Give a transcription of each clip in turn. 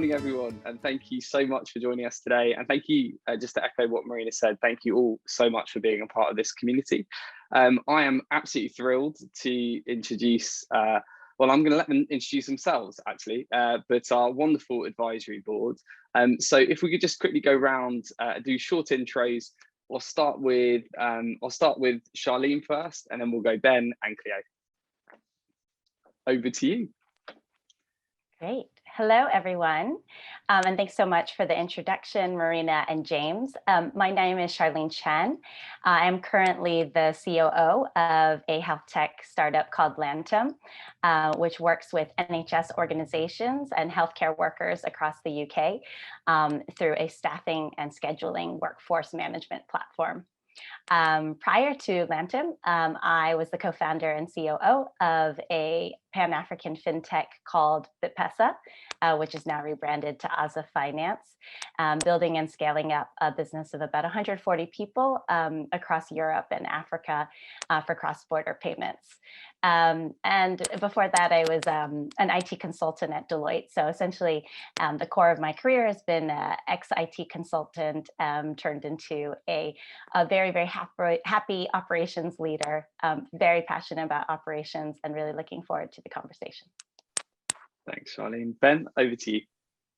morning, everyone, and thank you so much for joining us today. And thank you, just to echo what Marina said, thank you all so much for being a part of this community. I am absolutely thrilled to introduce, well, I'm going to let them introduce themselves, actually, but our wonderful advisory board. So if we could just quickly go around, do short intros. We'll start with, I'll start with Charlene first, and then we'll go Ben and Cleo. Over to you. Great. Hello, everyone. And thanks so much for the introduction, Marina and James. My name is Charlene Chen. I'm currently the COO of a health tech startup called Lantum, which works with NHS organizations and healthcare workers across the UK through a staffing and scheduling workforce management platform. Prior to Lantum, I was the co-founder and COO of a Pan-African fintech called Bitpesa, which is now rebranded to Aza Finance, building and scaling up a business of about 140 people across Europe and Africa for cross-border payments. And before that, I was an IT consultant at Deloitte. So essentially, the core of my career has been an ex-IT consultant turned into a very, very happy operations leader, very passionate about operations and really looking forward to the conversation. Thanks, Charlene. Ben, over to you.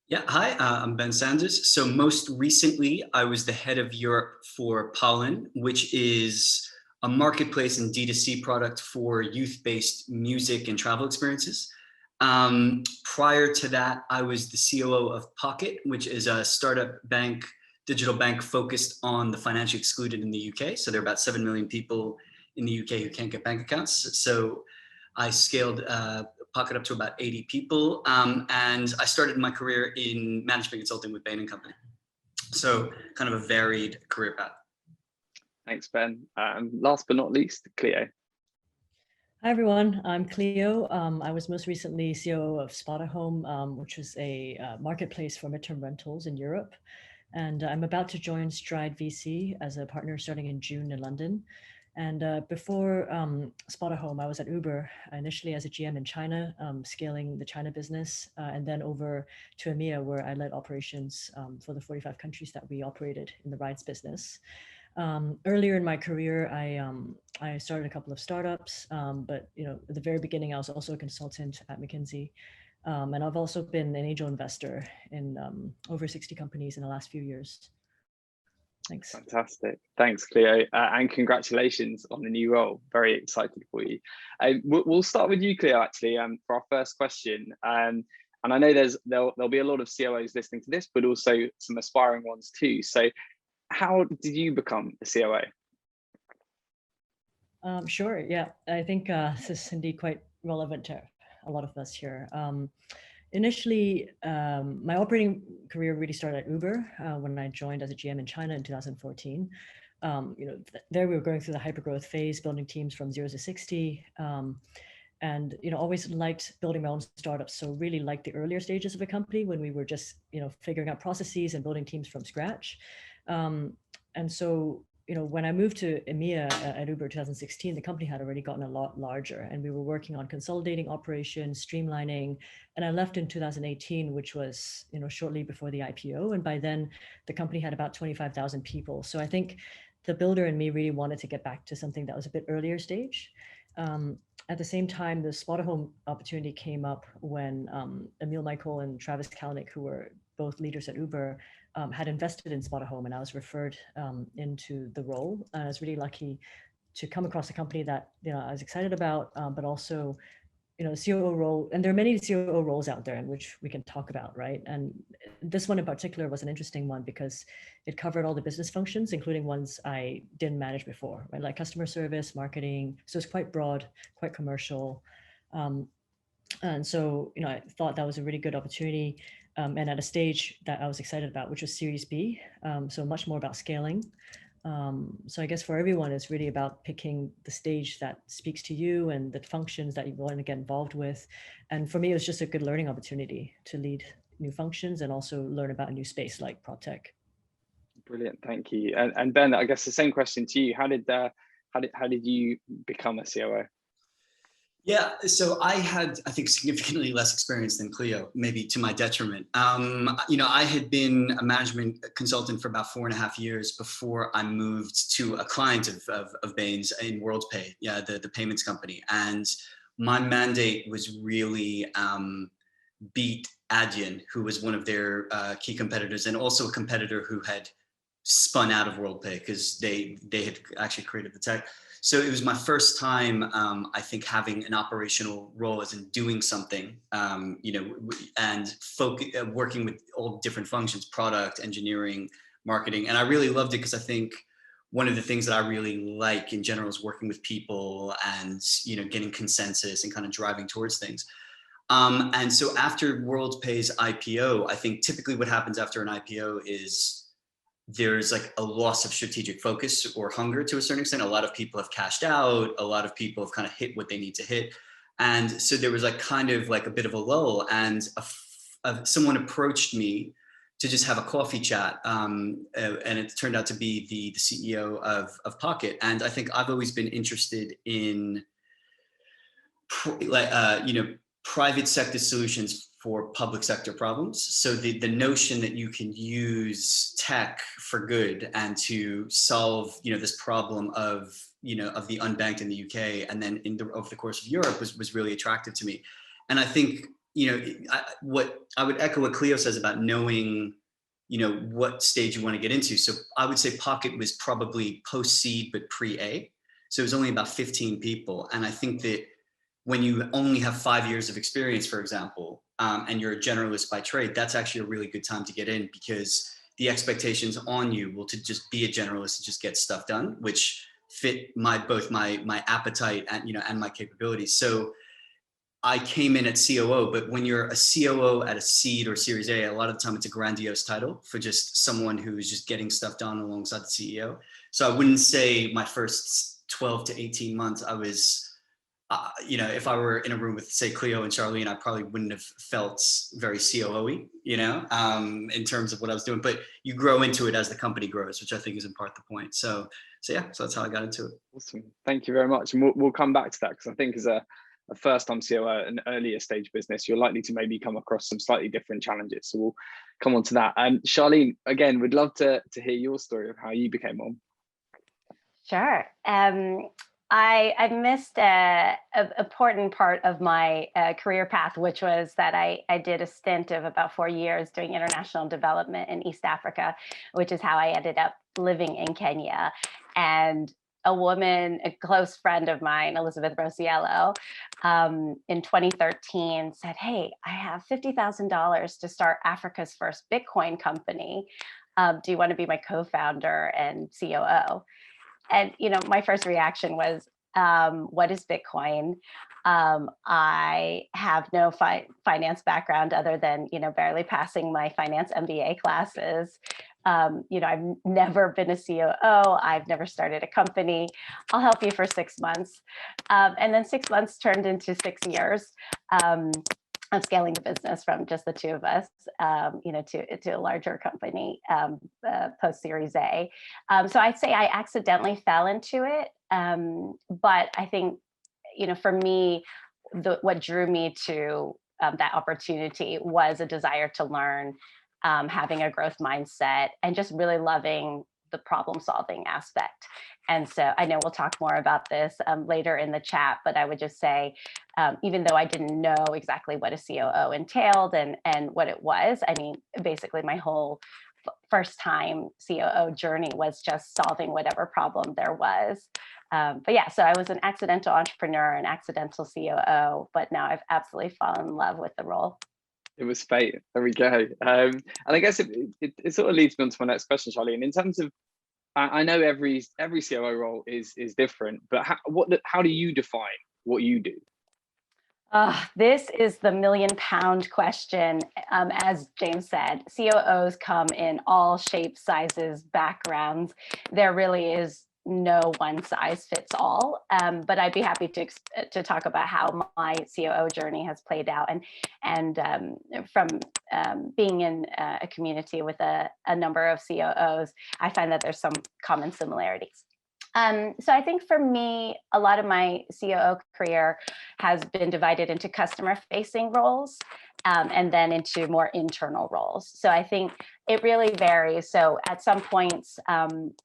Yeah, hi, I'm Ben Sanders. So most recently, I was the head of Europe for Pollen, which is a marketplace and D2C product for youth-based music and travel experiences. Prior to that, I was the COO of Pocket, which is a startup bank, digital bank focused on the financially excluded in the UK. So there are about 7 million people in the UK who can't get bank accounts. So I scaled Pocket up to about 80 people. And I started my career in management consulting with Bain & Company. So kind of a varied career path. Thanks, Ben. Last but not least, Cleo. Hi, everyone. I'm Cleo. I was most recently COO of Spotahome, which is a marketplace for midterm rentals in Europe. And I'm about to join Stride.VC as a partner starting in June in London. And before Spotahome, I was at Uber, initially as a GM in China, scaling the China business, and then over to EMEA, where I led operations for the 45 countries that we operated in the rides business. Earlier in my career, I started a couple of startups, but at the very beginning, I was also a consultant at McKinsey. And I've also been an angel investor in over 60 companies in the last few years. Thanks. Fantastic. Thanks, Cleo. And congratulations on the new role. Very excited for you. We'll start with you, Cleo, actually, for our first question. And I know there'll be a lot of COOs listening to this, but also some aspiring ones too. So how did you become a COO? Sure. Yeah, I think this is indeed quite relevant to a lot of us here. Initially, my operating career really started at Uber when I joined as a GM in China in 2014. There we were going through the hypergrowth phase, building teams from 0 to 60, and always liked building my own startups. So really liked the earlier stages of a company when we were just figuring out processes and building teams from scratch. And so when I moved to EMEA at Uber 2016, the company had already gotten a lot larger and we were working on consolidating operations, streamlining, and I left in 2018, which was, shortly before the IPO. And by then the company had about 25,000 people. So I think the builder in me really wanted to get back to something that was a bit earlier stage. At the same time, the Spotahome opportunity came up when Emil Michael and Travis Kalanick, who were both leaders at Uber, had invested in Spotahome, and I was referred into the role. I was really lucky to come across a company that I was excited about, but also the COO role. And there are many COO roles out there in which we can talk about, right? And this one in particular was an interesting one because it covered all the business functions, including ones I didn't manage before, right? Like customer service, marketing. So it's quite broad, quite commercial. And so I thought that was a really good opportunity. And at a stage that I was excited about, which was Series B, so much more about scaling. So I guess for everyone, it's really about picking the stage that speaks to you and the functions that you want to get involved with. And for me, it was just a good learning opportunity to lead new functions and also learn about a new space like prop tech. Brilliant, thank you. And Ben, I guess the same question to you. How did you become a COO? Yeah, so I had, I think, significantly less experience than Cleo, maybe to my detriment. I had been a management consultant for about 4.5 years before I moved to a client of Bain's in WorldPay, yeah, the payments company. And my mandate was really beat Adyen, who was one of their key competitors, and also a competitor who had spun out of WorldPay because they had actually created the tech. So it was my first time, I think, having an operational role as in doing something, and working with all different functions, product, engineering, marketing. And I really loved it because I think one of the things that I really like in general is working with people and, getting consensus and kind of driving towards things. And so after WorldPay's IPO, I think typically what happens after an IPO is there's like a loss of strategic focus or hunger to a certain extent. A lot of people have cashed out. A lot of people have kind of hit what they need to hit. And so there was like kind of like a bit of a lull, and someone approached me to just have a coffee chat. And it turned out to be the CEO of Pocket. And I think I've always been interested in private sector solutions for public sector problems. So the notion that you can use tech for good and to solve, this problem of the unbanked in the UK, and then over the course of Europe was really attractive to me. And I think, what I would echo what Cleo says about knowing, what stage you want to get into. So I would say Pocket was probably post-seed, but pre-A. So it was only about 15 people. And I think that when you only have 5 years of experience, for example, and you're a generalist by trade, that's actually a really good time to get in, because the expectations on you will to just be a generalist and just get stuff done, which fit both my appetite and my capabilities. So I came in at COO, but when you're a COO at a seed or Series A, a lot of the time it's a grandiose title for just someone who is just getting stuff done alongside the CEO. So I wouldn't say my first 12 to 18 months I was, if I were in a room with, say, Cleo and Charlene, I probably wouldn't have felt very COO-y, in terms of what I was doing. But you grow into it as the company grows, which I think is in part the point. So that's how I got into it. Awesome. Thank you very much. And we'll come back to that, because I think as a first-time COO, an earlier stage business, you're likely to maybe come across some slightly different challenges. So we'll come on to that. Charlene, again, we'd love to hear your story of how you became on. Sure. I missed an important part of my career path, which was that I did a stint of about 4 years doing international development in East Africa, which is how I ended up living in Kenya. And a close friend of mine, Elizabeth Rosiello, in 2013 said, "Hey, I have $50,000 to start Africa's first Bitcoin company. Do you want to be my co-founder and COO?" And, my first reaction was, what is Bitcoin? I have no finance background other than, barely passing my finance MBA classes. I've never been a COO. I've never started a company. I'll help you for 6 months. And then 6 months turned into 6 years. Of scaling the business from just the two of us, to a larger company post Series A. So I'd say I accidentally fell into it, but I think, for me, what drew me to that opportunity was a desire to learn, having a growth mindset, and just really loving the problem-solving aspect. And so I know we'll talk more about this later in the chat, but I would just say, even though I didn't know exactly what a COO entailed and what it was, I mean, basically my whole first time COO journey was just solving whatever problem there was. But yeah, so I was an accidental entrepreneur, an accidental COO, but now I've absolutely fallen in love with the role. It was fate. There we go. And I guess it sort of leads me on to my next question, Charlene. In terms of, I know every COO role is different, but how do you define what you do? This is the million-pound question. As James said, COOs come in all shapes, sizes, backgrounds. There really is no one size fits all, but I'd be happy to talk about how my COO journey has played out, and from being in a community with a number of COOs, I find that there's some common similarities. So I think for me, a lot of my COO career has been divided into customer-facing roles and then into more internal roles. So I think it really varies. So at some points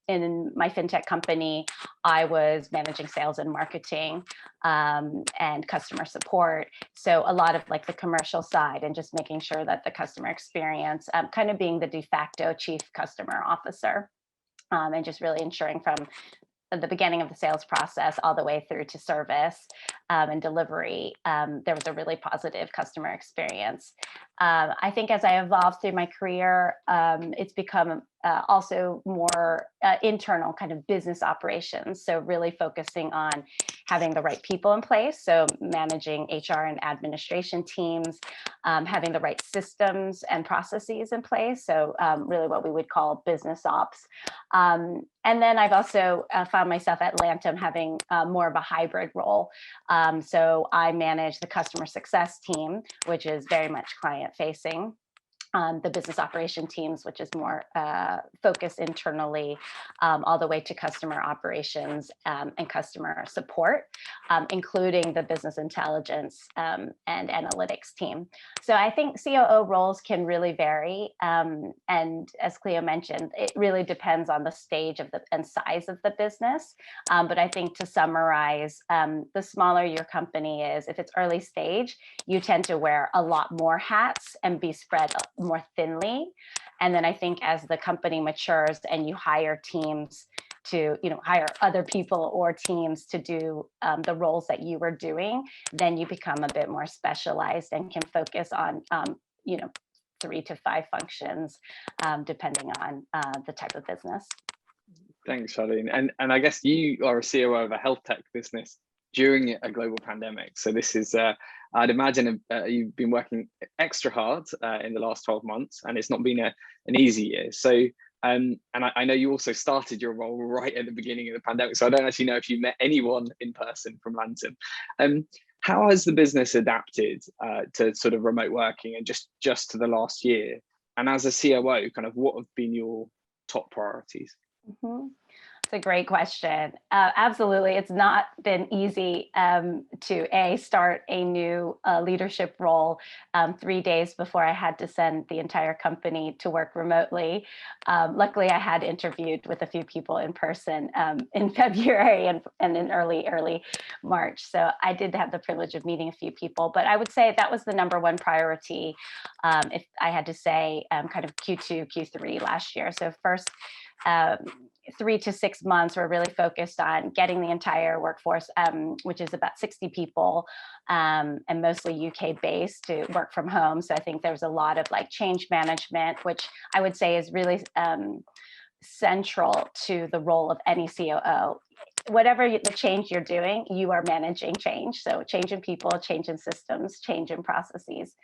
in my fintech company, I was managing sales and marketing and customer support. So a lot of like the commercial side and just making sure that the customer experience, kind of being the de facto chief customer officer. And just really ensuring from the beginning of the sales process all the way through to service and delivery, there was a really positive customer experience. I think as I evolved through my career, it's become also more internal kind of business operations. So really focusing on having the right people in place. So managing HR and administration teams, having the right systems and processes in place. So really what we would call business ops. And then I've also found myself at Lantum having more of a hybrid role. So I manage the customer success team, which is very much client facing. The business operation teams, which is more focused internally, all the way to customer operations and customer support, including the business intelligence and analytics team. So I think COO roles can really vary. And as Cleo mentioned, it really depends on the stage of and size of the business. But I think to summarize, the smaller your company is, if it's early stage, you tend to wear a lot more hats and be spread more thinly. And then I think as the company matures and you hire teams to, hire other people or teams to do the roles that you were doing, then you become a bit more specialized and can focus on, 3 to 5 functions, depending on the type of business. Thanks, Charlene. And I guess you are a COO of a health tech business during a global pandemic. So this is, I'd imagine you've been working extra hard in the last 12 months, and it's not been an easy year. So, and I know you also started your role right at the beginning of the pandemic. So I don't actually know if you met anyone in person from Lantum. How has the business adapted to sort of remote working and just to the last year? And as a COO, kind of what have been your top priorities? Mm-hmm. It's a great question. Absolutely. It's not been easy to start a new leadership role 3 days before I had to send the entire company to work remotely. Luckily, I had interviewed with a few people in person in February and in early March. So I did have the privilege of meeting a few people, but I would say that was the number one priority if I had to say kind of Q2, Q3 last year. So first, 3 to 6 months, we're really focused on getting the entire workforce, which is about 60 people and mostly UK based, to work from home. So I think there was a lot of like change management, which I would say is really central to the role of any COO. Whatever the change you're doing, you are managing change. So change in people, change in systems, change in processes.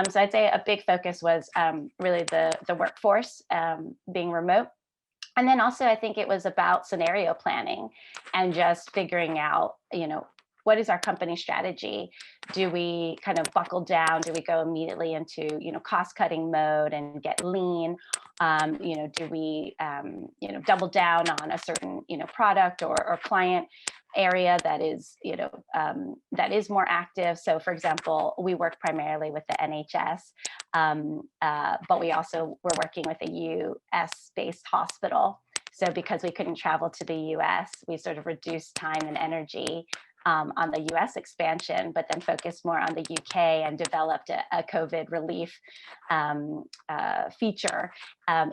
So I'd say a big focus was really the workforce being remote. And then also, I think it was about scenario planning and just figuring out, what is our company strategy? Do we kind of buckle down? Do we go immediately into, cost cutting mode and get lean? Do we, double down on a certain, product or client area that is, that is more active? So for example, we work primarily with the NHS, but we also were working with a US-based hospital. So because we couldn't travel to the US, we sort of reduced time and energy on the US expansion, but then focused more on the UK and developed a COVID relief feature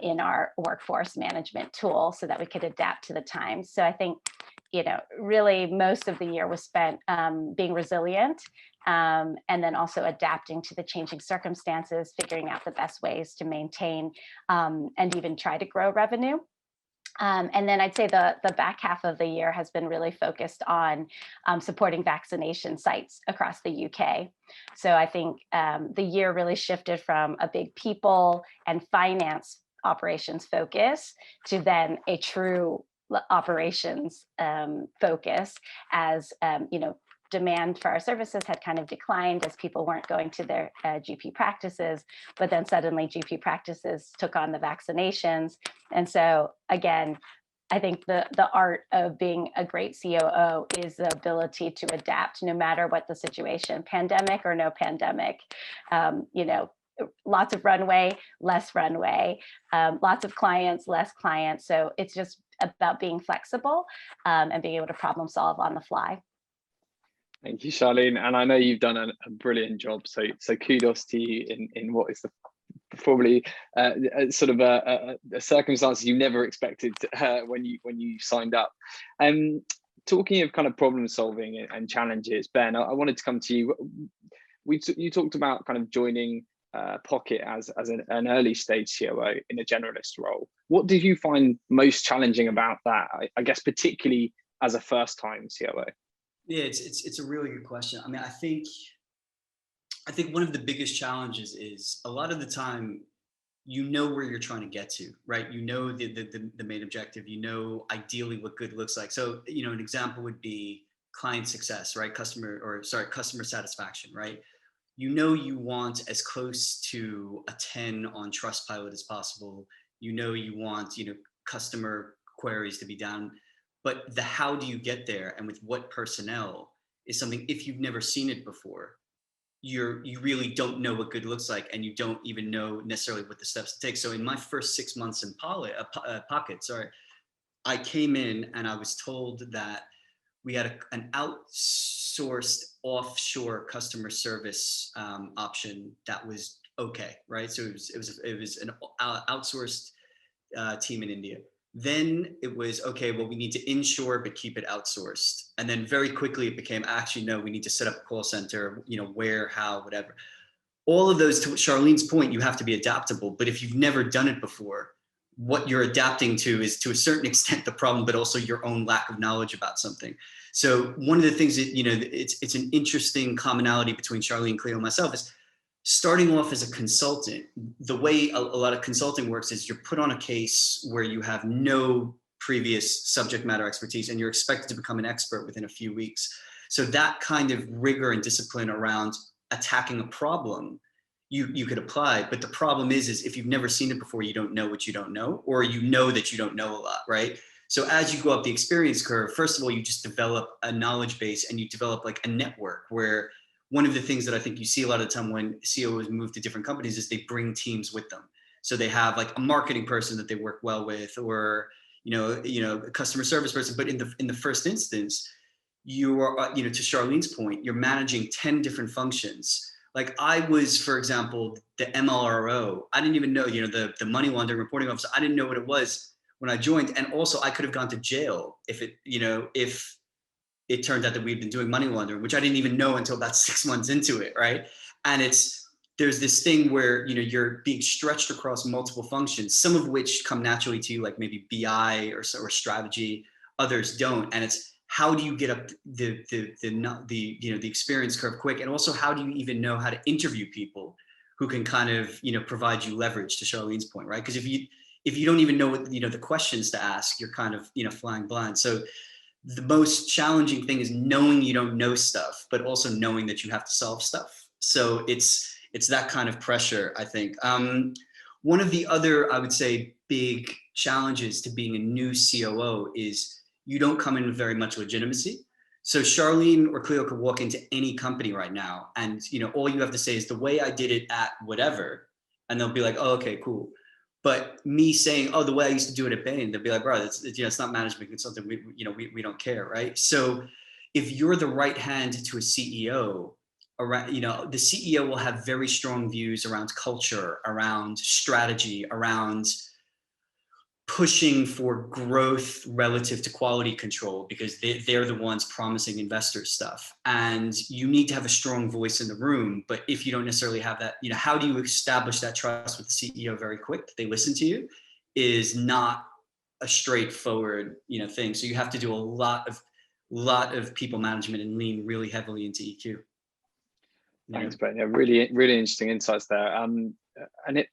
in our workforce management tool so that we could adapt to the times. So I think, really most of the year was spent being resilient and then also adapting to the changing circumstances, figuring out the best ways to maintain and even try to grow revenue. And then I'd say the back half of the year has been really focused on supporting vaccination sites across the UK. So I think the year really shifted from a big people and finance operations focus to then a true operations focus as, demand for our services had kind of declined as people weren't going to their GP practices, but then suddenly GP practices took on the vaccinations. And so again, I think the art of being a great COO is the ability to adapt no matter what the situation, pandemic or no pandemic. You know, lots of runway, less runway, lots of clients, less clients. So it's just about being flexible and being able to problem solve on the fly. Thank you, Charlene. And I know you've done a brilliant job. So kudos to you in what is probably sort of a circumstance you never expected when you signed up. Talking of kind of problem solving and challenges, Ben, I wanted to come to you. You talked about kind of joining Pocket as an early stage COO in a generalist role. What did you find most challenging about that? I guess particularly as a first time COO. Yeah, it's a really good question. I mean, I think one of the biggest challenges is a lot of the time, you know where you're trying to get to, right? You know the main objective, you know ideally what good looks like. So, you know, an example would be client success, right? Customer satisfaction, right? You know you want as close to a 10 on Trustpilot as possible. You know you want, you know, customer queries to be down, but the how do you get there and with what personnel is something, if you've never seen it before, you really don't know what good looks like, and you don't even know necessarily what the steps to take. So in my first 6 months in Pocket, I came in and I was told that we had an outsourced offshore customer service option that was okay, right? So it was an outsourced team in India. Then it was, okay, well, we need to inshore, but keep it outsourced. And then very quickly it became, actually, no, we need to set up a call center, you know, where, how, whatever. All of those, to Charlene's point, you have to be adaptable. But if you've never done it before, what you're adapting to is to a certain extent the problem, but also your own lack of knowledge about something. So one of the things that, you know, it's an interesting commonality between Charlene, Cleo, and myself is starting off as a consultant. The way a lot of consulting works is you're put on a case where you have no previous subject matter expertise and you're expected to become an expert within a few weeks. So that kind of rigor and discipline around attacking a problem, you could apply. But the problem is if you've never seen it before, you don't know what you don't know, or you know that you don't know a lot, right? So as you go up the experience curve, first of all, you just develop a knowledge base and you develop like a network where one of the things that I think you see a lot of the time when CEOs move to different companies is they bring teams with them. So they have like a marketing person that they work well with, or, you know, a customer service person. But in the first instance, you are, you know, to Charlene's point, you're managing 10 different functions. Like I was, for example, the MLRO. I didn't even know, you know, the money laundering reporting officer. I didn't know what it was when I joined. And also I could have gone to jail if it turned out that we'd been doing money laundering, which I didn't even know until about 6 months into it, right? And there's this thing where, you know, you're being stretched across multiple functions, some of which come naturally to you, like maybe BI or strategy, others don't. And it's how do you get up the you know, the experience curve quick, and also how do you even know how to interview people who can kind of, you know, provide you leverage, to Charlene's point, right? Because if you don't even know what, you know, the questions to ask, you're kind of, you know, flying blind. So the most challenging thing is knowing you don't know stuff, but also knowing that you have to solve stuff. So it's that kind of pressure, I think. One of the other, I would say, big challenges to being a new COO is you don't come in with very much legitimacy. So Charlene or Cleo could walk into any company right now, and, you know, all you have to say is the way I did it at whatever, and they'll be like, oh, okay, cool. But me saying, oh, the way I used to do it at Bain, they'll be like, bro, it's not management consulting. We don't care, right? So if you're the right hand to a CEO, around, you know, the CEO will have very strong views around culture, around strategy, around pushing for growth relative to quality control, because they're the ones promising investors stuff. And you need to have a strong voice in the room. But if you don't necessarily have that, you know, how do you establish that trust with the CEO very quick? They listen to you is not a straightforward, you know, thing. So you have to do a lot of people management and lean really heavily into EQ. Thanks, Ben. Yeah, really, really interesting insights there. And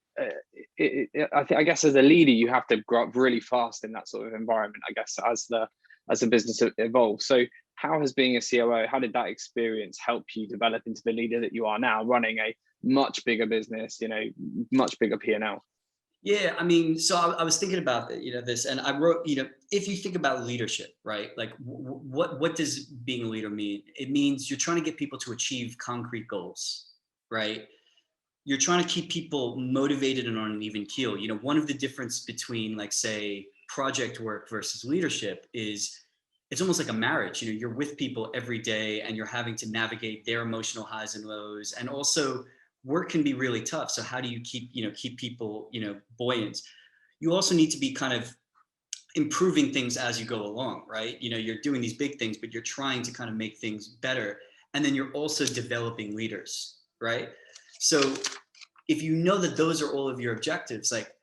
I guess as a leader, you have to grow up really fast in that sort of environment, I guess, as the business evolves. So how has being a COO, how did that experience help you develop into the leader that you are now, running a much bigger business, you know, much bigger P&L? Yeah, I mean, so I was thinking about this, and I wrote, if you think about leadership, right? Like, what does being a leader mean? It means you're trying to get people to achieve concrete goals, right? You're trying to keep people motivated and on an even keel. One of the difference between, like, say, project work versus leadership is it's almost like a marriage. You're with people every day, and you're having to navigate their emotional highs and lows, and also work can be really tough. So how do you keep people, buoyant? You also need to be kind of improving things as you go along, right? You're doing these big things, but you're trying to kind of make things better. And then you're also developing leaders, right? So if you know that those are all of your objectives, like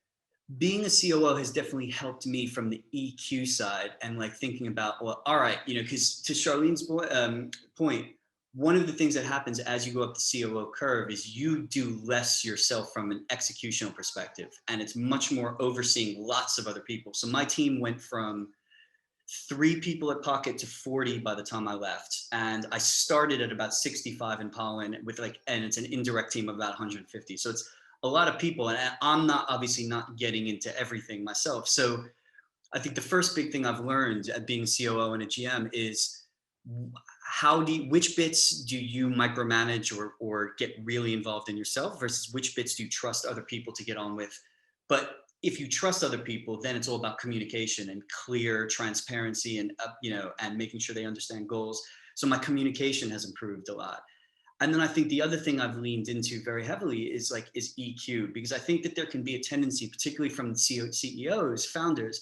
being a COO has definitely helped me from the EQ side, and like thinking about, well, all right, because to Charlene's point, one of the things that happens as you go up the COO curve is you do less yourself from an executional perspective, and it's much more overseeing lots of other people. So my team went from 3 people at Pocket to 40 by the time I left. And I started at about 65 in Pollen and it's an indirect team of about 150. So it's a lot of people, and I'm obviously not getting into everything myself. So I think the first big thing I've learned at being a COO and a GM is which bits do you micromanage or get really involved in yourself versus which bits do you trust other people to get on with. But if you trust other people, then it's all about communication and clear transparency and and making sure they understand goals. So my communication has improved a lot. And then I think the other thing I've leaned into very heavily is EQ, because I think that there can be a tendency, particularly from CEOs, founders,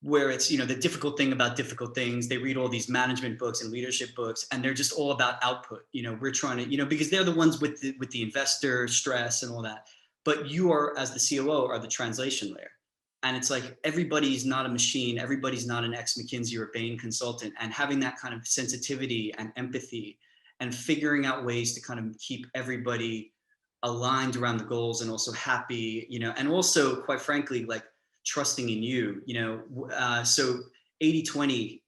where it's, the difficult thing about difficult things. They read all these management books and leadership books, and they're just all about output. We're trying to, because they're the ones with the investor stress and all that. But you are, as the COO, are the translation layer. And it's like, everybody's not a machine. Everybody's not an ex-McKinsey or Bain consultant. And having that kind of sensitivity and empathy and figuring out ways to kind of keep everybody aligned around the goals and also happy, and also, quite frankly, like trusting in you, so 80-20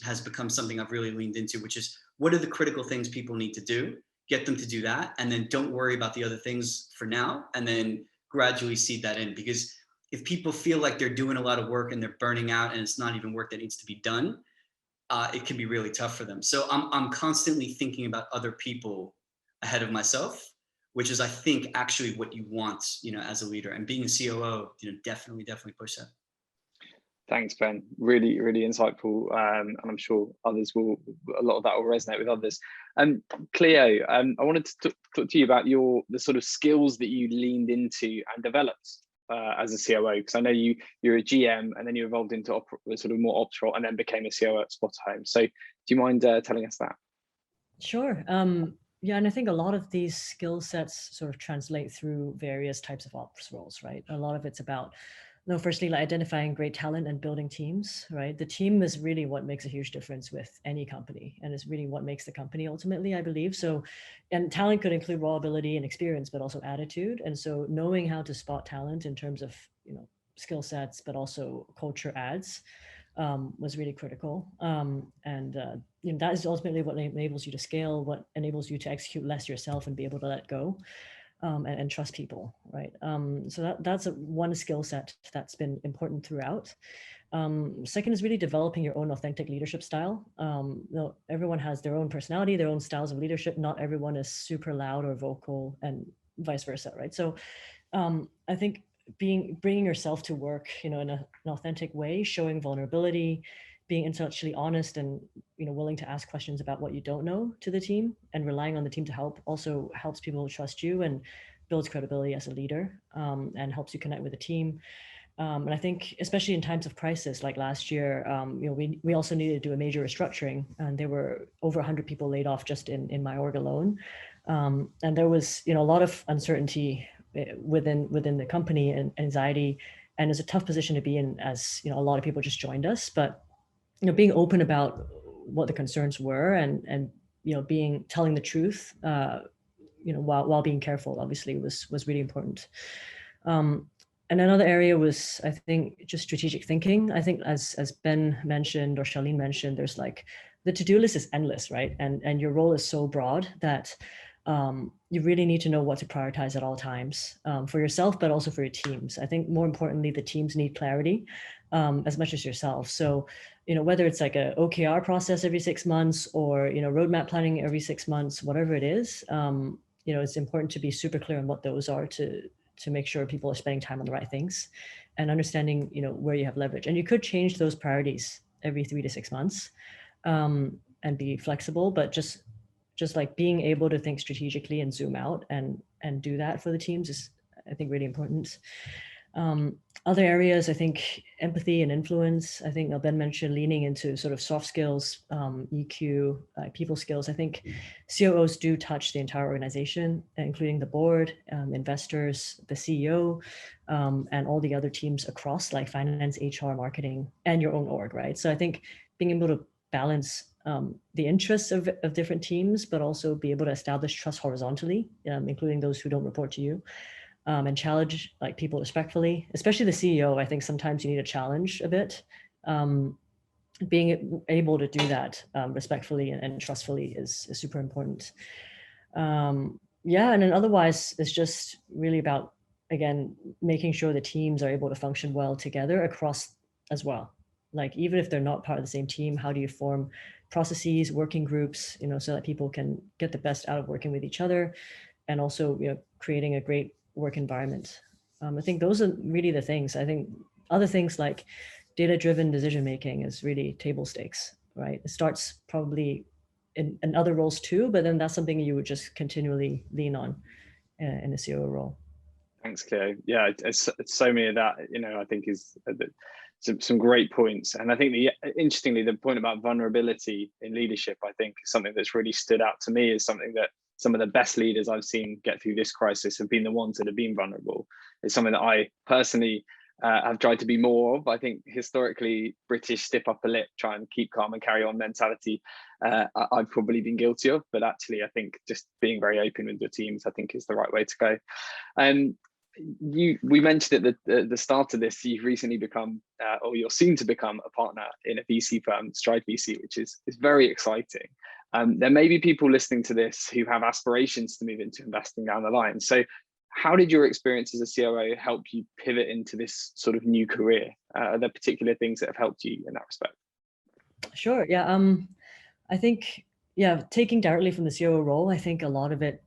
has become something I've really leaned into, which is, what are the critical things people need to do? Get them to do that, and then don't worry about the other things for now, and then gradually seed that in. Because if people feel like they're doing a lot of work and they're burning out and it's not even work that needs to be done, it can be really tough for them. So I'm constantly thinking about other people ahead of myself, which is, I think, actually what you want, as a leader. And being a COO, definitely push that. Thanks, Ben. Really, really insightful. And I'm sure a lot of that will resonate with others. Cleo, I wanted to talk to you about the sort of skills that you leaned into and developed as a COO, because I know you're a GM and then you evolved into sort of more ops role and then became a COO at Spotahome. So do you mind telling us that? Sure. Yeah, and I think a lot of these skill sets sort of translate through various types of ops roles, right? A lot of it's about, firstly, like identifying great talent and building teams, right? The team is really what makes a huge difference with any company, and is really what makes the company ultimately, I believe. So, and talent could include raw ability and experience, but also attitude. And so knowing how to spot talent in terms of, skill sets, but also culture adds, was really critical. That is ultimately what enables you to scale, what enables you to execute less yourself and be able to let go. And trust people, right? So that's one skill set that's been important throughout. Second is really developing your own authentic leadership style. Everyone has their own personality, their own styles of leadership. Not everyone is super loud or vocal, and vice versa, right? So I think bringing yourself to work, in an authentic way, showing vulnerability, being intellectually honest, and willing to ask questions about what you don't know to the team, and relying on the team to help, also helps people trust you and builds credibility as a leader, and helps you connect with the team. And I think, especially in times of crisis like last year, we also needed to do a major restructuring, and there were over 100 people laid off just in my org alone. And there was a lot of uncertainty within the company, and anxiety, and it's a tough position to be in, as a lot of people just joined us. But being open about what the concerns were, and telling the truth, while being careful, obviously, was really important. And another area was, I think, just strategic thinking. I think, as Ben mentioned or Charlene mentioned, there's like, the to-do list is endless, right? And your role is so broad that you really need to know what to prioritize at all times for yourself, but also for your teams. I think more importantly, the teams need clarity as much as yourself. So, whether it's like a OKR process every 6 months or, roadmap planning every 6 months, whatever it is, it's important to be super clear on what those are to make sure people are spending time on the right things and understanding, where you have leverage. And you could change those priorities every 3 to 6 months and be flexible, but just like being able to think strategically and zoom out and do that for the teams is, I think, really important. Other areas, I think empathy and influence. I think Ben mentioned leaning into sort of soft skills, EQ, people skills. I think COOs do touch the entire organization, including the board, investors, the CEO, and all the other teams across like finance, HR, marketing, and your own org, right? So I think being able to balance the interests of different teams, but also be able to establish trust horizontally, including those who don't report to you, and challenge like people respectfully, especially the CEO. I think sometimes you need a challenge a bit. Being able to do that respectfully and trustfully is super important. Yeah, and then otherwise it's just really about, again, making sure the teams are able to function well together across as well. Like even if they're not part of the same team, how do you form processes, working groups, so that people can get the best out of working with each other, and also creating a great work environment. I think those are really the things. I think other things like data-driven decision making is really table stakes, right? It starts probably in other roles too, but then that's something you would just continually lean on in a COO role. Thanks, Cleo. Yeah, it's so many of that, I think is some great points. And I think interestingly, the point about vulnerability in leadership, I think is something that's really stood out to me, is something that some of the best leaders I've seen get through this crisis have been the ones that have been vulnerable. It's something that I personally have tried to be more of. I think historically, British stiff upper lip, try and keep calm and carry on mentality, I've probably been guilty of, but actually I think just being very open with your teams, I think is the right way to go. We mentioned at the start of this, you've recently become, or you're soon to become, a partner in a VC firm, Stride.VC, which is very exciting. There may be people listening to this who have aspirations to move into investing down the line. So how did your experience as a COO help you pivot into this sort of new career? Are there particular things that have helped you in that respect? Sure. Yeah. I think, taking directly from the COO role, I think a lot of it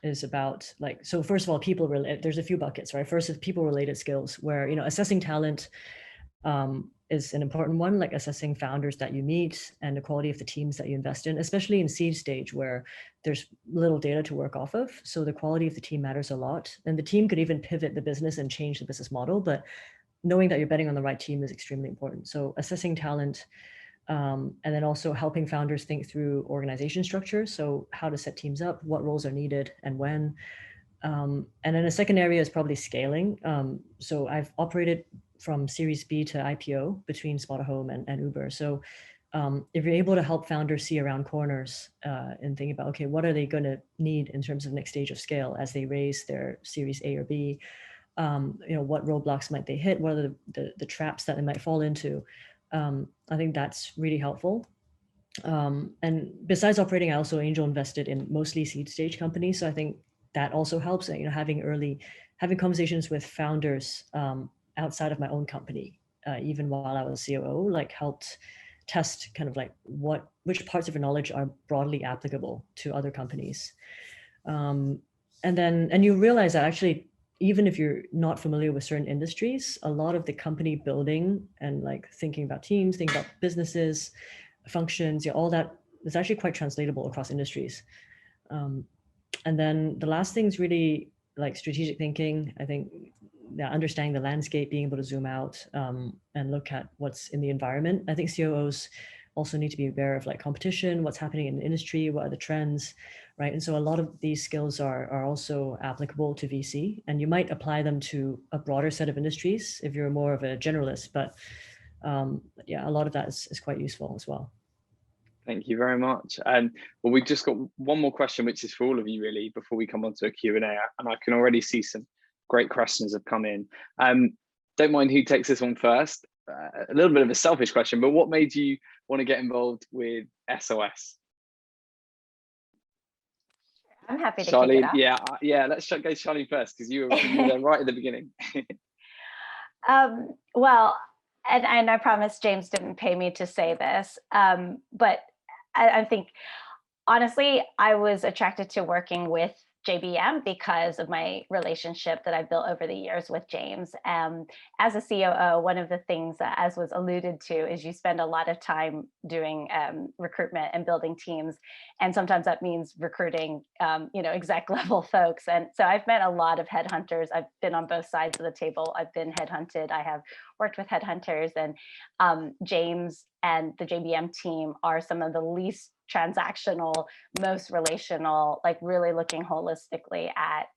is about so first of all, there's a few buckets, right? First is people related skills, where, assessing talent is an important one, like assessing founders that you meet and the quality of the teams that you invest in, especially in seed stage where there's little data to work off of. So the quality of the team matters a lot. And the team could even pivot the business and change the business model, but knowing that you're betting on the right team is extremely important. So assessing talent, and then also helping founders think through organization structure. So how to set teams up, what roles are needed and when. And then a second area is probably scaling. So I've operated from Series B to IPO between Spot-A-Home and Uber. So if you're able to help founders see around corners and think about, okay, what are they going to need in terms of next stage of scale as they raise their Series A or B? What roadblocks might they hit? What are the traps that they might fall into? I think that's really helpful. And besides operating, I also angel invested in mostly seed stage companies. So I think that also helps, having conversations with founders outside of my own company, even while I was COO, helped test kind of which parts of your knowledge are broadly applicable to other companies. And you realize that actually, even if you're not familiar with certain industries, a lot of the company building and thinking about teams, thinking about businesses, functions, all that is actually quite translatable across industries. And then the last thing is really strategic thinking. I think understanding the landscape, being able to zoom out and look at what's in the environment. I think COOs also need to be aware of competition, what's happening in the industry, what are the trends, right? And so a lot of these skills are also applicable to VC, and you might apply them to a broader set of industries if you're more of a generalist, but a lot of that is quite useful as well. Thank you very much. Well, we've just got one more question, which is for all of you really, before we come on to a Q&A, and I can already see some great questions have come in. Don't mind who takes this one first. A little bit of a selfish question, but what made you want to get involved with SOS? I'm happy to kick it Charlene, off. yeah, let's go Charlene first, because you were there right at the beginning. Well, and I promise James didn't pay me to say this, but I think, honestly, I was attracted to working with JBM because of my relationship that I've built over the years with James. As a COO, one of the things that, as was alluded to, is you spend a lot of time doing recruitment and building teams. And sometimes that means recruiting, exec level folks. And so I've met a lot of headhunters. I've been on both sides of the table. I've been headhunted. I have worked with headhunters, and James and the JBM team are some of the least transactional, most relational, like really looking holistically at,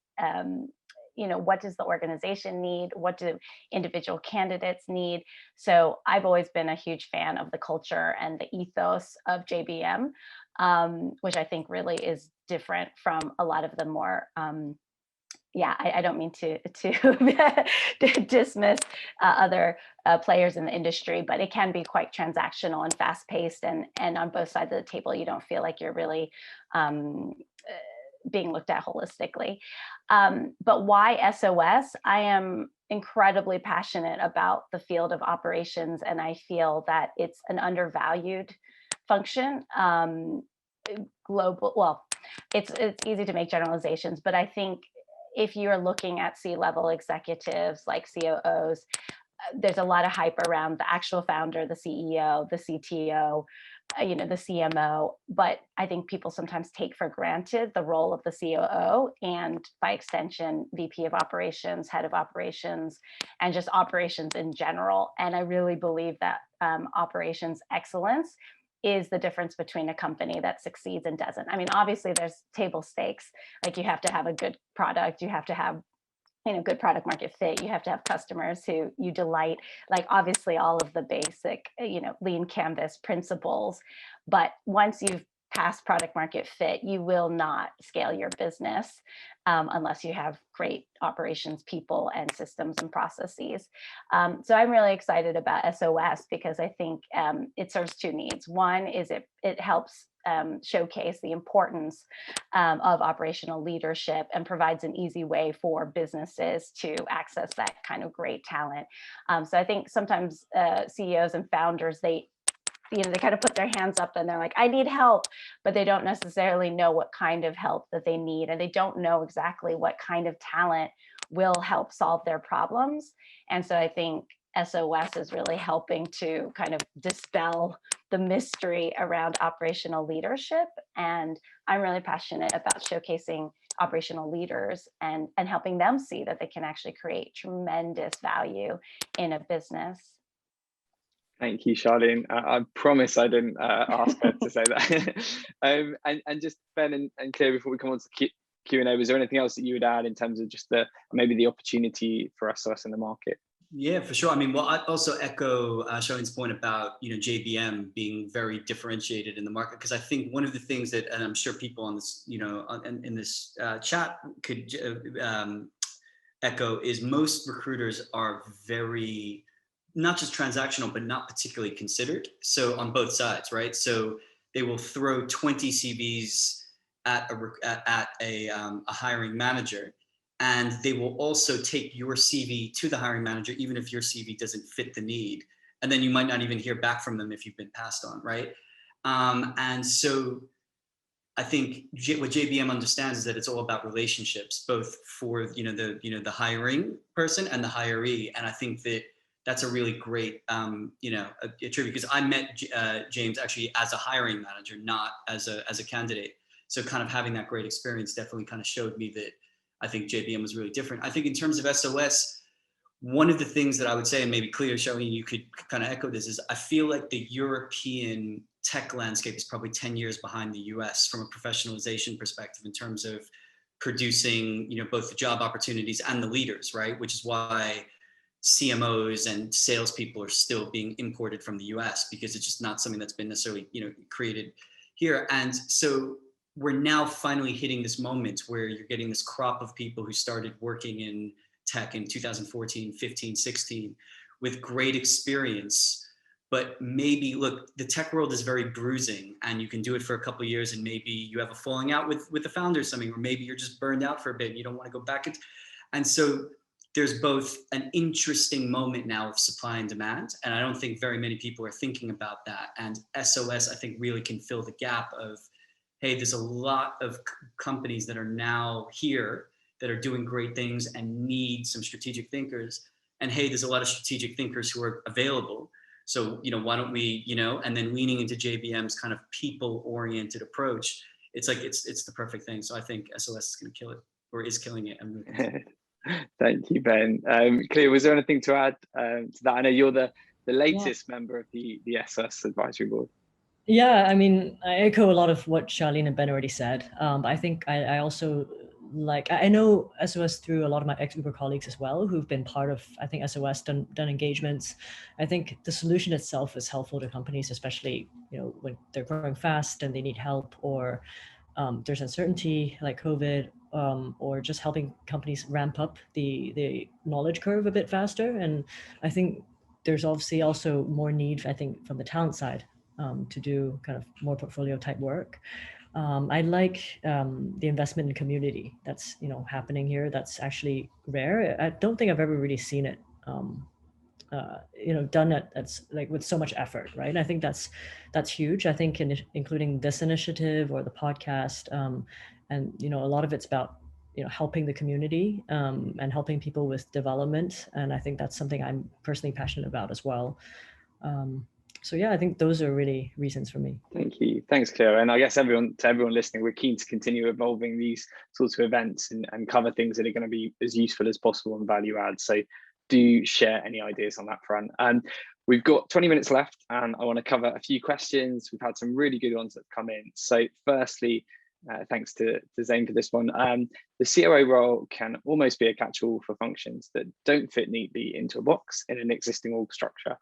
what does the organization need? What do individual candidates need? So I've always been a huge fan of the culture and the ethos of JBM, which I think really is different from a lot of the more, I don't mean to dismiss other players in the industry, but it can be quite transactional and fast paced, and on both sides of the table, you don't feel like you're really being looked at holistically. But why SOS? I am incredibly passionate about the field of operations, and I feel that it's an undervalued function. It's easy to make generalizations, but I think if you're looking at C-level executives like COOs, there's a lot of hype around the actual founder, the CEO, the CTO, the CMO. But I think people sometimes take for granted the role of the COO, and by extension, VP of operations, head of operations, and just operations in general. And I really believe that operations excellence is the difference between a company that succeeds and doesn't. I mean, obviously there's table stakes, like you have to have a good product, you have to have, good product market fit, you have to have customers who you delight, like obviously all of the basic, lean canvas principles. But once you've passed product market fit, you will not scale your business unless you have great operations people and systems and processes. So I'm really excited about SOS because I think it serves two needs. One is it helps showcase the importance of operational leadership and provides an easy way for businesses to access that kind of great talent. So I think sometimes CEOs and founders, they kind of put their hands up and they're like, I need help, but they don't necessarily know what kind of help that they need. And they don't know exactly what kind of talent will help solve their problems. And so I think SOS is really helping to kind of dispel the mystery around operational leadership. And I'm really passionate about showcasing operational leaders and helping them see that they can actually create tremendous value in a business. Thank you, Charlene. I promise I didn't ask her to say that. And just Ben and Cleo, before we come on to Q&A, was there anything else that you would add in terms of just maybe the opportunity for SOS in the market? Yeah, for sure. I mean, well, I also echo Charlene's point about, JBM being very differentiated in the market, because I think one of the things that, and I'm sure people on this, in this chat could echo, is most recruiters are very, not just transactional, but not particularly considered. So on both sides, right? So they will throw 20 CVs at a hiring manager, and they will also take your CV to the hiring manager, even if your CV doesn't fit the need. And then you might not even hear back from them if you've been passed on, right? And so I think what JBM understands is that it's all about relationships, both for the hiring person and the hiree. And I think that's a really great attribute, because I met James actually as a hiring manager, not as a candidate. So kind of having that great experience definitely kind of showed me that I think JBM was really different. I think in terms of SOS, one of the things that I would say, and maybe Cleo, Charlene, you could kind of echo this, is I feel like the European tech landscape is probably 10 years behind the US from a professionalization perspective in terms of producing, both the job opportunities and the leaders, right? Which is why CMOs and salespeople are still being imported from the US, because it's just not something that's been necessarily, created here. And so we're now finally hitting this moment where you're getting this crop of people who started working in tech in 2014, 15, 16 with great experience, But maybe, look, the tech world is very bruising, and you can do it for a couple of years, and maybe you have a falling out with the founder or something, or maybe you're just burned out for a bit and you don't want to go back. And so there's both an interesting moment now of supply and demand, and I don't think very many people are thinking about that. And SOS, I think, really can fill the gap of, hey, there's a lot of companies that are now here that are doing great things and need some strategic thinkers. And hey, there's a lot of strategic thinkers who are available. So, why don't we, and then leaning into JBM's kind of people-oriented approach, it's like, it's the perfect thing. So I think SOS is going to kill it, or is killing it. Thank you, Ben. Cleo, was there anything to add to that? I know you're the latest member of the SOS Advisory Board. Yeah, I mean, I echo a lot of what Charlene and Ben already said. I think I also I know SOS through a lot of my ex-Uber colleagues as well, who've been part of, I think, SOS, done engagements. I think the solution itself is helpful to companies, especially, when they're growing fast and they need help, or there's uncertainty like COVID, or just helping companies ramp up the knowledge curve a bit faster. And I think there's obviously also more need, I think, from the talent side to do kind of more portfolio type work. I like the investment in community that's happening here. That's actually rare. I don't think I've ever really seen it done that's like with so much effort, right? And I think that's huge. I think including this initiative or the podcast, and a lot of it's about helping the community and helping people with development. And I think that's something I'm personally passionate about as well. So yeah, I think those are really reasons for me. Thank you. Thanks, Cleo. And I guess to everyone listening, we're keen to continue evolving these sorts of events and cover things that are going to be as useful as possible and value add. So do share any ideas on that front. We've got 20 minutes left, and I want to cover a few questions. We've had some really good ones that have come in. So firstly, thanks to Zane for this one. The COO role can almost be a catch-all for functions that don't fit neatly into a box in an existing org structure.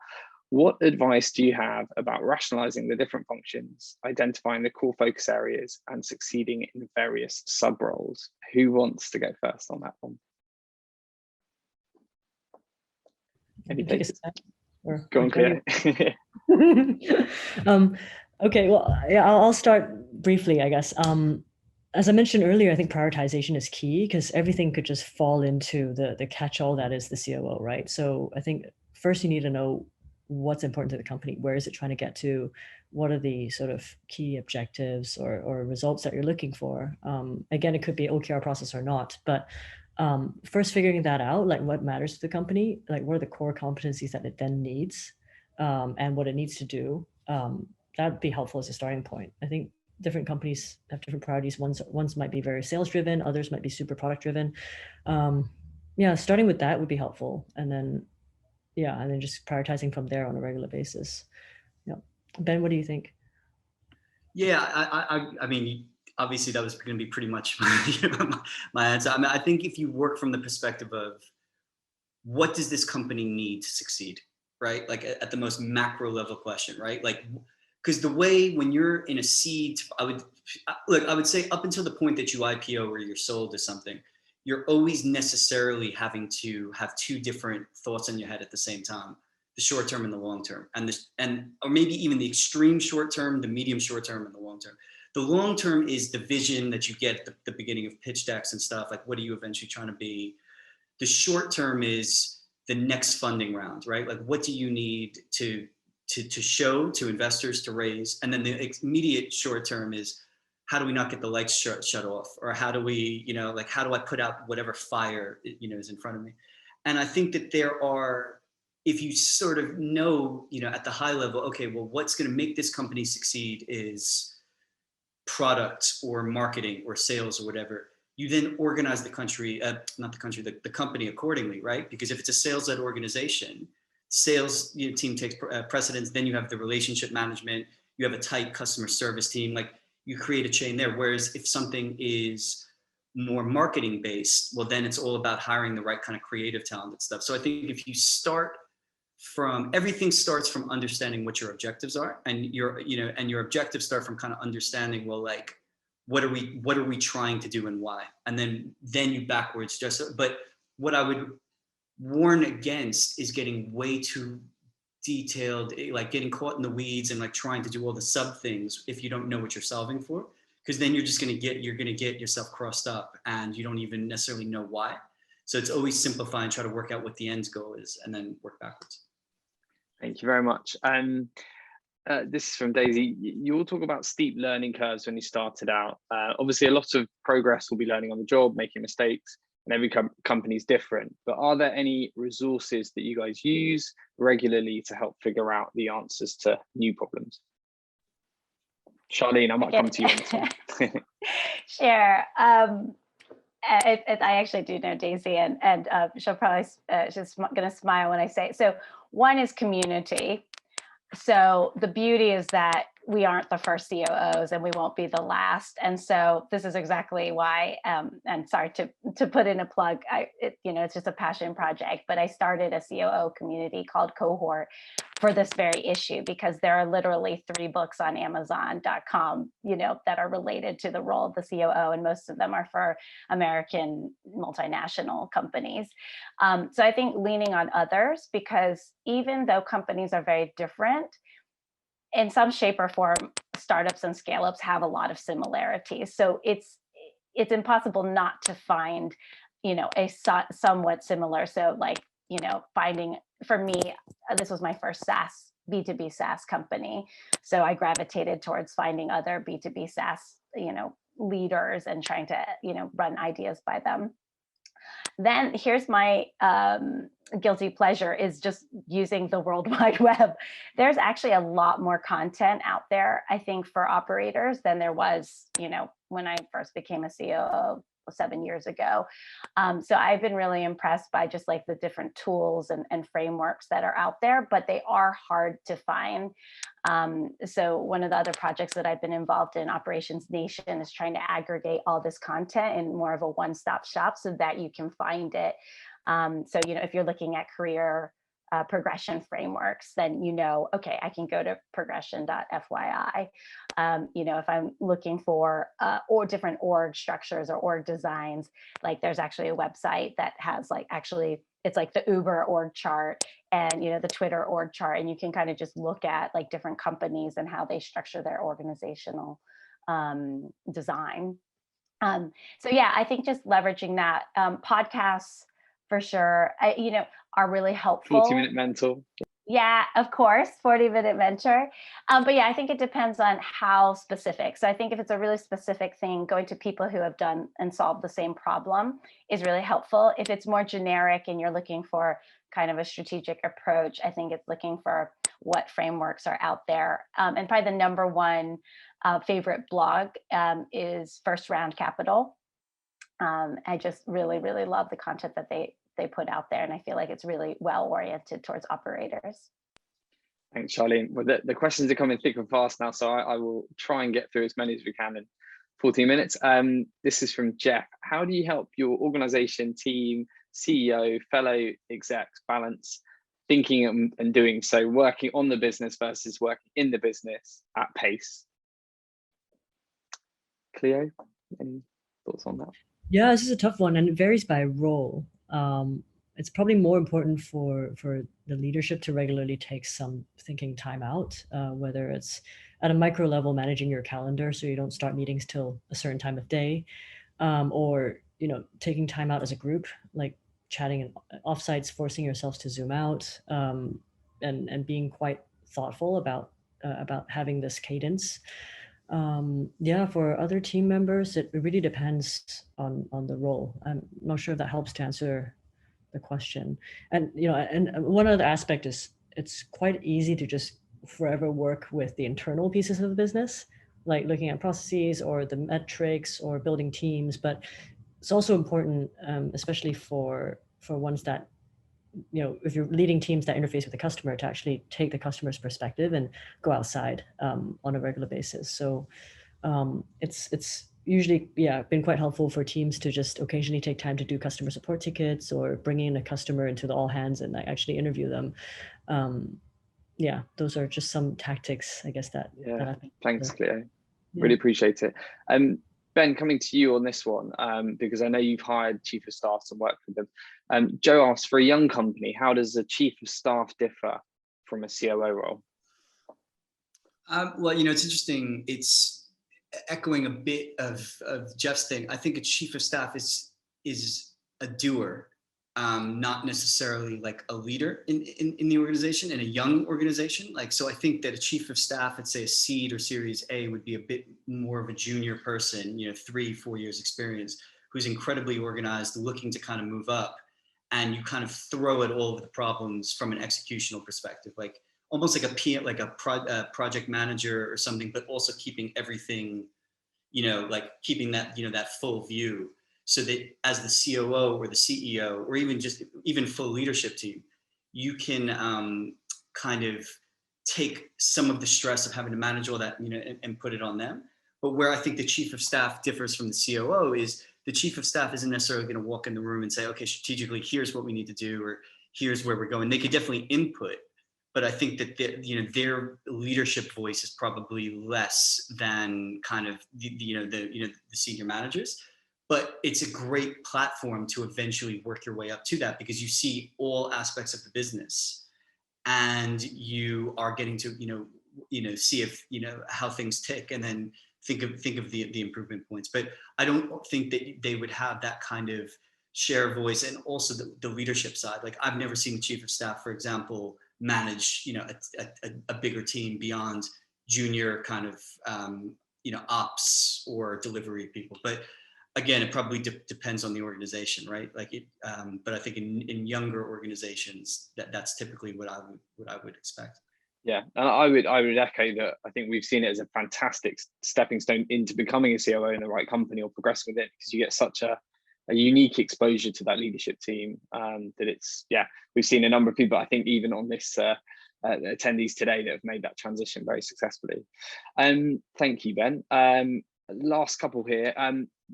What advice do you have about rationalizing the different functions, identifying the core focus areas, and succeeding in various sub-roles? Who wants to go first on that one? Go on, Cleo. Okay, well, yeah, I'll start briefly, I guess. As I mentioned earlier, I think prioritization is key, because everything could just fall into the catch-all that is the COO, right? So I think first you need to know what's important to the company. Where is it trying to get to? What are the sort of key objectives or results that you're looking for? Again, it could be an OKR process or not, but first figuring that out, like what matters to the company, like what are the core competencies that it then needs, and what it needs to do. That'd be helpful as a starting point. I think different companies have different priorities. Ones might be very sales driven, others might be super product driven. Yeah, starting with that would be helpful. And then just prioritizing from there on a regular basis. Yeah. Ben, what do you think? Yeah, I mean, obviously that was going to be pretty much my answer. I mean, I think if you work from the perspective of what does this company need to succeed, right? Like at the most macro level question, right? Like, because the way when you're in a seed, I would say up until the point that you IPO or you're sold to something, you're always necessarily having to have two different thoughts in your head at the same time: the short term and the long term, or maybe even the extreme short term, the medium short term, and the long term. The long term is the vision that you get at the beginning of pitch decks and stuff. Like, what are you eventually trying to be? The short term is the next funding round, right? Like, what do you need to show to investors to raise? And then the immediate short term is, how do we not get the lights shut off? Or how do we, how do I put out whatever fire, is in front of me? And I think that if you sort of know, at the high level, okay, well, what's going to make this company succeed is product or marketing or sales or whatever. You then organize the company accordingly, right? Because if it's a sales-led organization, sales team takes precedence. Then you have the relationship management. You have a tight customer service team. Like, you create a chain there. Whereas if something is more marketing based, well, then it's all about hiring the right kind of creative talent and stuff. So I think if you everything starts from understanding what your objectives are, and your objectives start from kind of understanding, well, like, what are we trying to do and why? And then you backwards but what I would warn against is getting way too detailed, like getting caught in the weeds and like trying to do all the sub things if you don't know what you're solving for, because then you're going to get yourself crossed up and you don't even necessarily know why. So it's always simplify and try to work out what the end goal is and then work backwards. Thank you very much. This is from Daisy. You all talk about steep learning curves when you started out. Obviously, a lot of progress will be learning on the job, making mistakes, and every company is different. But are there any resources that you guys use regularly to help figure out the answers to new problems? Charlene, I might come to you on this one. Sure. I actually do know Daisy, and she'll probably she's going to smile when I say it. So one is community. So the beauty is that we aren't the first COOs and we won't be the last. And so this is exactly why, and sorry to put in a plug, it's just a passion project, but I started a COO community called Cohort for this very issue, because there are literally 3 books on Amazon.com, that are related to the role of the COO, and most of them are for American multinational companies. So I think leaning on others, because even though companies are very different, in some shape or form, startups and scale-ups have a lot of similarities. So it's impossible not to find, a somewhat similar. So like, finding, for me, this was my first B2B SaaS company. So I gravitated towards finding other B2B SaaS, leaders and trying to, run ideas by them. Then here's my guilty pleasure, is just using the World Wide Web. There's actually a lot more content out there, I think, for operators than there was, when I first became a COO 7 years ago. So I've been really impressed by just like the different tools and frameworks that are out there, but they are hard to find. So one of the other projects that I've been involved in, Operations Nation, is trying to aggregate all this content in more of a one-stop shop so that you can find it. So, if you're looking at career progression frameworks, then okay, I can go to progression.fyi. If I'm looking for or different org structures or org designs, like there's actually a website that has it's like the Uber org chart and the Twitter org chart, and you can kind of just look at like different companies and how they structure their organizational design. So yeah, I think just leveraging that. Podcasts for sure, are really helpful. 40-minute mentor. Yeah, of course, 40-minute mentor. But yeah, I think it depends on how specific. So I think if it's a really specific thing, going to people who have done and solved the same problem is really helpful. If it's more generic and you're looking for kind of a strategic approach, I think it's looking for what frameworks are out there. And probably the number one favorite blog is First Round Capital. I just really, really love the content that they put out there, and I feel like it's really well oriented towards operators. Thanks, Charlene. Well, the questions are coming thick and fast now, so I will try and get through as many as we can in 14 minutes. This is from Jeff. How do you help your organization, team, CEO, fellow execs balance thinking and doing so, working on the business versus working in the business at pace? Cleo, any thoughts on that? Yeah, this is a tough one, and it varies by role. It's probably more important for the leadership to regularly take some thinking time out, whether it's at a micro level, managing your calendar so you don't start meetings till a certain time of day, or taking time out as a group, like chatting in offsites, forcing yourselves to zoom out, and being quite thoughtful about having this cadence. Yeah, for other team members, it really depends on the role. I'm not sure if that helps to answer the question. And and one other aspect is it's quite easy to just forever work with the internal pieces of the business, like looking at processes or the metrics or building teams. But it's also important, especially for ones that if you're leading teams that interface with the customer, to actually take the customer's perspective and go outside on a regular basis. So it's usually, been quite helpful for teams to just occasionally take time to do customer support tickets or bringing in a customer into the all hands and actually interview them. Those are just some tactics, I guess, that I think. Thanks, Cleo. Really appreciate it. Ben, coming to you on this one, because I know you've hired chief of staff to work with them. Joe asks, for a young company, how does a chief of staff differ from a COO role? Well, it's interesting. It's echoing a bit of Jeff's thing. I think a chief of staff is a doer, not necessarily like a leader in the organization, in a young organization. So I think that a chief of staff at, say, a seed or series A would be a bit more of a junior person, 3-4 years experience, who's incredibly organized, looking to kind of move up, and you kind of throw at all of the problems from an executional perspective, like almost like a PM, like a project manager or something, but also keeping everything, like keeping that, that full view, so that as the COO or the CEO, or even full leadership team, you can kind of take some of the stress of having to manage all that, and put it on them. But where I think the chief of staff differs from the COO is the chief of staff isn't necessarily going to walk in the room and say, okay, strategically, here's what we need to do, or here's where we're going. They could definitely input, but I think that their leadership voice is probably less than kind of the senior managers. But it's a great platform to eventually work your way up to that, because you see all aspects of the business, and you are getting to see if how things tick, and then think of the improvement points. But I don't think that they would have that kind of share voice, and also the leadership side. Like, I've never seen the chief of staff, for example, manage a bigger team beyond junior kind of ops or delivery people. But again, it probably depends on the organization, right? But I think in younger organizations, that's typically what I would expect. Yeah, and I would echo that. I think we've seen it as a fantastic stepping stone into becoming a COO in the right company or progressing with it, because you get such a unique exposure to that leadership team, that we've seen a number of people, I think even on this attendees today, that have made that transition very successfully. Thank you, Ben. Last couple here.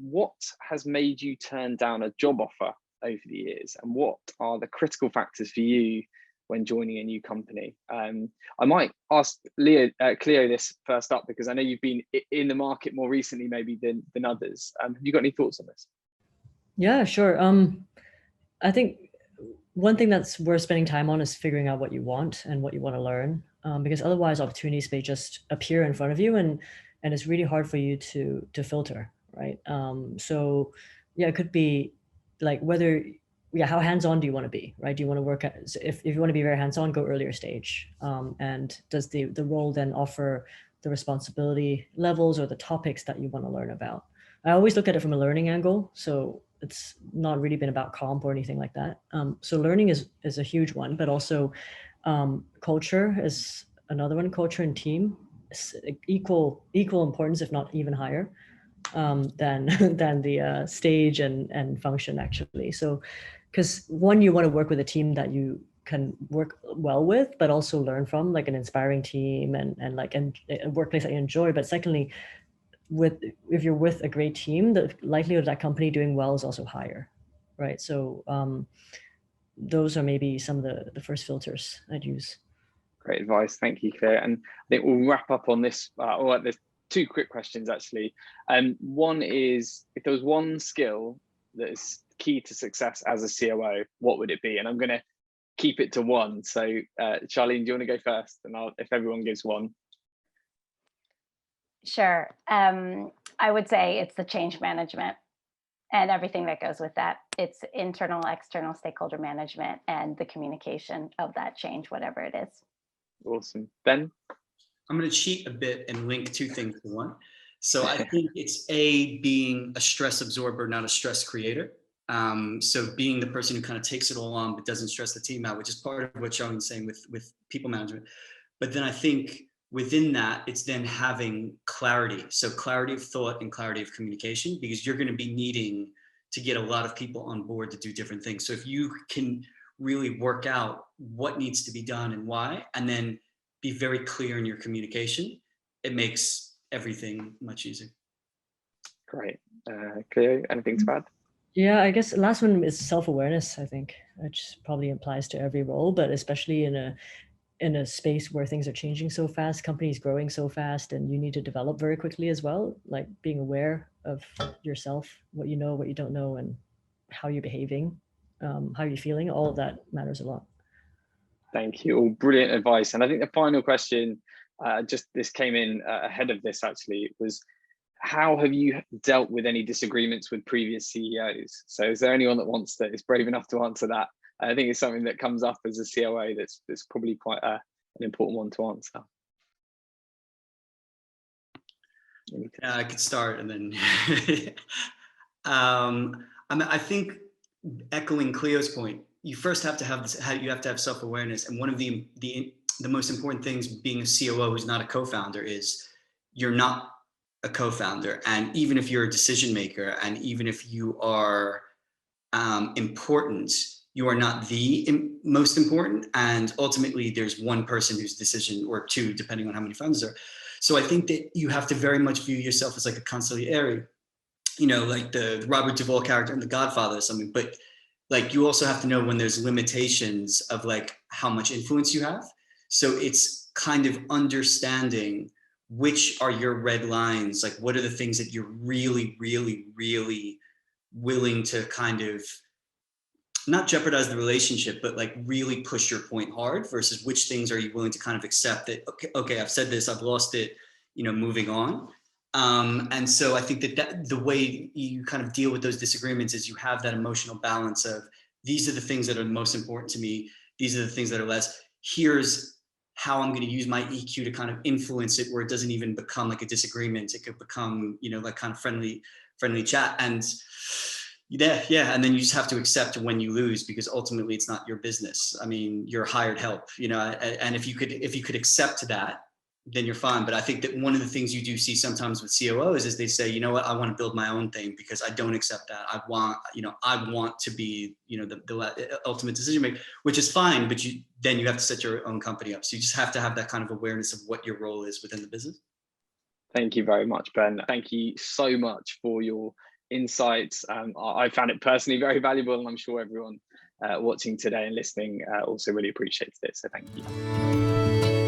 What has made you turn down a job offer over the years, and what are the critical factors for you when joining a new company? I might ask Cleo this first up, because I know you've been in the market more recently maybe than others. Have you got any thoughts on this? Yeah, sure. I think one thing that's worth spending time on is figuring out what you want and what you want to learn, because otherwise opportunities may just appear in front of you, and it's really hard for you to filter, right? So yeah, it could be like how hands-on do you want to be, right? Do you want to work if you want to be very hands-on, go earlier stage, and does the role then offer the responsibility levels or the topics that you want to learn about? I always look at it from a learning angle, so it's not really been about comp or anything like that. So learning is a huge one, but also culture is another one. Culture and team is equal importance, if not even higher, than the stage and function, actually. So, because one, you want to work with a team that you can work well with, but also learn from, like an inspiring team and a workplace that you enjoy. But secondly, if you're with a great team, the likelihood of that company doing well is also higher, right? So those are maybe some of the first filters I'd use. Great advice, thank you, Claire. And I think we'll wrap up on this. There's two quick questions actually. One is, if there was one skill that is key to success as a COO, what would it be? And I'm going to keep it to one. So Charlene, do you want to go first? And if everyone gives one. Sure. I would say it's the change management and everything that goes with that. It's internal, external stakeholder management and the communication of that change, whatever it is. Awesome. Ben? I'm going to cheat a bit and link two things to one. So I think it's being a stress absorber, not a stress creator. So being the person who kind of takes it all on, but doesn't stress the team out, which is part of what Charlene's saying with people management. But then I think within that, it's then having clarity. So clarity of thought and clarity of communication, because you're going to be needing to get a lot of people on board to do different things. So if you can really work out what needs to be done and why, and then be very clear in your communication, it makes everything much easier. Great. Cleo, anything to add? Yeah, I guess the last one is self-awareness, I think, which probably applies to every role, but especially in a space where things are changing so fast, companies growing so fast, and you need to develop very quickly as well, like being aware of yourself, what you know, what you don't know, and how you're behaving, how you're feeling, all of that matters a lot. Thank you. All brilliant advice. And I think the final question, this came in ahead of this actually, was how have you dealt with any disagreements with previous CEOs? So is there anyone that is brave enough to answer that? I think it's something that comes up as a COO that's probably quite an important one to answer. I could start and then I think echoing Cleo's point, you first have to have this, you have to have self-awareness. And one of the most important things being a COO who's not a co-founder is you're not a co-founder. And even if you're a decision maker, and even if you are important, you are not the most important. And ultimately there's one person whose decision, or two, depending on how many founders there are. So I think that you have to very much view yourself as like a consigliere, you know, like the Robert Duvall character in The Godfather or something. But like, you also have to know when there's limitations of like how much influence you have. So it's kind of understanding which are your red lines, like what are the things that you're really, really, really willing to kind of not jeopardize the relationship, but like really push your point hard, versus which things are you willing to kind of accept that, okay, I've said this, I've lost it, you know, moving on. And so I think that the way you kind of deal with those disagreements is you have that emotional balance of, these are the things that are most important to me, these are the things that are less. Here's how I'm going to use my EQ to kind of influence it, where it doesn't even become like a disagreement. It could become, you know, like kind of friendly chat. And yeah, and then you just have to accept when you lose, because ultimately it's not your business. I mean, you're hired help, you know, and if you could accept that, then you're fine. But I think that one of the things you do see sometimes with COOs is they say, you know what, I want to build my own thing because I don't accept that. I want to be, you know, the ultimate decision maker, which is fine, but then you have to set your own company up. So you just have to have that kind of awareness of what your role is within the business. Thank you very much, Ben. Thank you so much for your insights. I found it personally very valuable, and I'm sure everyone watching today and listening also really appreciates it. So thank you.